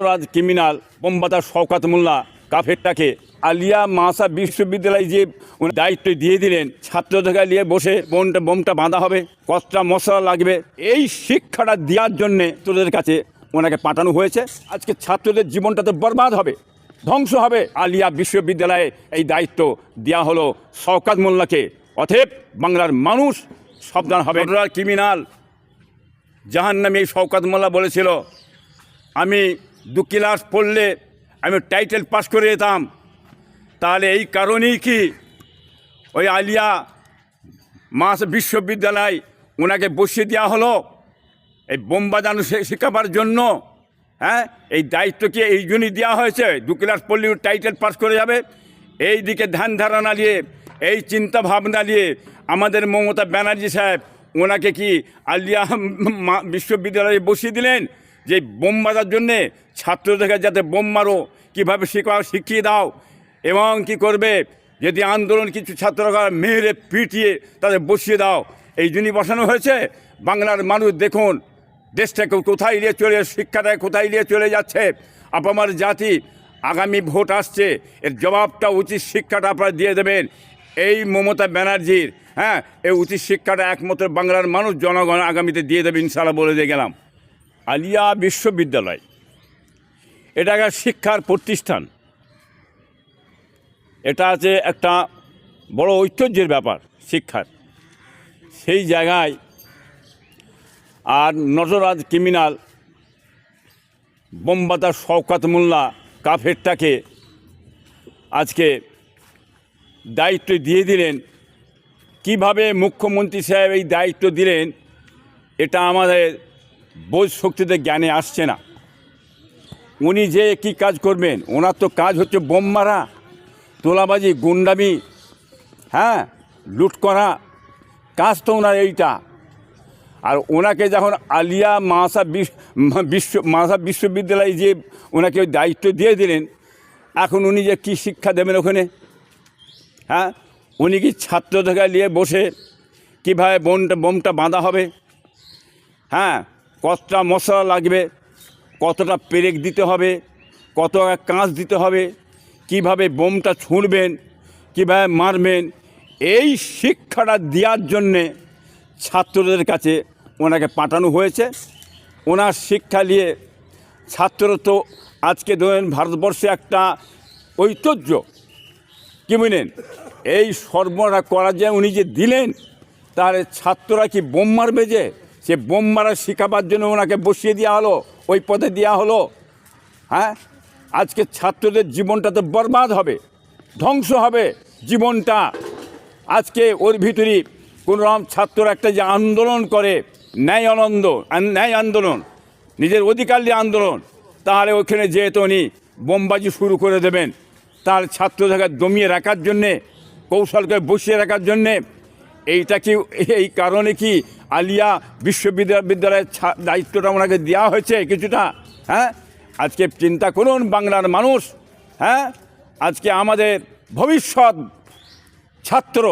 রাজ criminal বোমবাতা Shawkat মোল্লা কাফেরটাকে আলিয়া মাসা বিশ্ববিদ্যালয়ে যে দায়িত্ব দিয়ে দিলেন, ছাত্রদের নিয়ে বসে বোমটা বাঁধা হবে, কতটা মশলা লাগবে, এই শিক্ষাটা দেওয়ার জন্যে তোদের কাছে ওনাকে পাঠানো হয়েছে। আজকে ছাত্রদের জীবনটা তো বরবাদ হবে, ধ্বংস হবে। আলিয়া বিশ্ববিদ্যালয়ে এই দায়িত্ব দেওয়া হলো শওকত মোল্লাকে। অতএব বাংলার মানুষ সাবধান হবে। ক্রিমিনাল জাহান্নামী এই শওকত মোল্লা বলেছিল, আমি 2 ক্লাস পড়লে আমি টাইটেল পাস করে যেতাম। তাহলে এই কারণেই কি ওই আলিয়া মাস বিশ্ববিদ্যালয় ওনাকে বসিয়ে দেওয়া হলো এই বোম বাজানো শেখাবার জন্য? হ্যাঁ, এই দায়িত্ব কি এই জন্যই দেওয়া হয়েছে? 2 ক্লাস পড়লে টাইটেল পাস করে যাবে। এই দিকে ধ্যান ধারণা নিয়ে, এই চিন্তা ভাবনা নিয়ে আমাদের মমতা ব্যানার্জি সাহেব ওনাকে কি আলিয়া বিশ্ববিদ্যালয়ে বসিয়ে দিলেন যে বোম বাজার জন্যে, ছাত্রদেরকে যাতে বোম মারো, কীভাবে শিখিয়ে দাও। এবং কি করবে, যদি আন্দোলন কিছু ছাত্ররা মেরে পিটিয়ে তাদের বসিয়ে দাও, এই জন্যই বসানো হয়েছে। বাংলার মানুষ দেখুন দেশটাকে কোথায় নিয়ে চলে, শিক্ষাটাকে কোথায় নিয়ে চলে যাচ্ছে। আপামার জাতি, আগামী ভোট আসছে, এর জবাবটা উচিত শিক্ষাটা আপনারা দিয়ে দেবেন এই মমতা ব্যানার্জির। হ্যাঁ, এই উচিত শিক্ষাটা একমাত্র বাংলার মানুষ, জনগণ আগামীতে দিয়ে দেবে ইনশাআল্লাহ, বলে দিয়ে গেলাম। আলিয়া বিশ্ববিদ্যালয় এটা একটা শিক্ষার প্রতিষ্ঠান, এটা আছে একটা বড় ঐতিহ্যের ব্যাপার শিক্ষার। সেই জায়গায় আর নটরাজ ক্রিমিনাল বোমবাতা শওকত মোল্লা কাফেরটাকে আজকে দায়িত্ব দিয়ে দিলেন। কিভাবে মুখ্যমন্ত্রী সাহেব এই দায়িত্ব দিলেন, এটা আমাদের বোধ শক্তিতে জ্ঞানে আসছে না। উনি যে কি কাজ করবেন, ওনার তো কাজ হচ্ছে বোম মারা, তোলাবাজি, গুন্ডামি, হ্যাঁ, লুট করা, কাজ তো ওনার এইটা। আর ওনাকে যখন আলিয়া মাসা বিশ্ববিদ্যালয়ে যে ওনাকে ওই দায়িত্ব দিয়ে দিলেন, এখন উনি যে কী শিক্ষা দেবেন ওখানে? হ্যাঁ, উনি কি ছাত্রদের নিয়ে বসে কীভাবে বোমটা বাঁধা হবে, হ্যাঁ, কতটা মশলা লাগবে, কতটা পেরেক দিতে হবে, কত কাঁচ দিতে হবে, কিভাবে বোমটা ছুঁড়বেন, কীভাবে মারবেন, এই শিক্ষাটা দেওয়ার জন্যে ছাত্রদের কাছে ওনাকে পাঠানো হয়েছে। ওনার শিক্ষা নিয়ে ছাত্র তো আজকে ধরেন ভারতবর্ষে একটা ঐতিহ্য, কি বুঝলেন, এই সর্বনা করা যে উনি যে দিলেন, তাহলে ছাত্ররা কি বোম মারবে? যে সে বোম মারা শেখাবার জন্য ওনাকে বসিয়ে দেওয়া হলো, ওই পদে দেওয়া হলো। হ্যাঁ, আজকে ছাত্রদের জীবনটা তো বরবাদ হবে, ধ্বংস হবে জীবনটা। আজকে ওর ভিতরে কোনোরকম ছাত্ররা একটা যে আন্দোলন করে, ন্যায় আন্দোলন, নিজের অধিকার নিয়ে আন্দোলন, তাহলে ওখানে যেহেতু উনি বোমবাজি শুরু করে দেবেন, তাহলে ছাত্রদেরকে দমিয়ে রাখার জন্যে, কৌশলকে বসিয়ে রাখার জন্যে, এইটা কি এই কারণে কি আলিয়া বিশ্ববিদ্যালয়ের দায়িত্বটা ওনাকে দেওয়া হয়েছে কিছুটা? হ্যাঁ, আজকে চিন্তা করুন বাংলার মানুষ। হ্যাঁ, আজকে আমাদের ভবিষ্যৎ ছাত্র,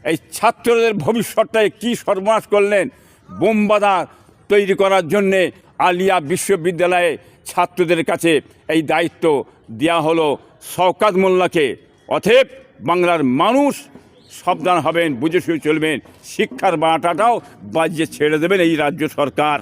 এই ছাত্রদের ভবিষ্যৎটায় কী সর্বনাশ করলেন। বোমবাধা তৈরি করার জন্যে আলিয়া বিশ্ববিদ্যালয়ে ছাত্রদের কাছে এই দায়িত্ব দেওয়া হলো শওকত মোল্লাকে। অতএব বাংলার মানুষ সাবধান হবেন, বুঝে শুয়ে চলবেন। শিক্ষার বাটাটাও বাজিয়ে ছেড়ে দেবেন এই রাজ্য সরকার।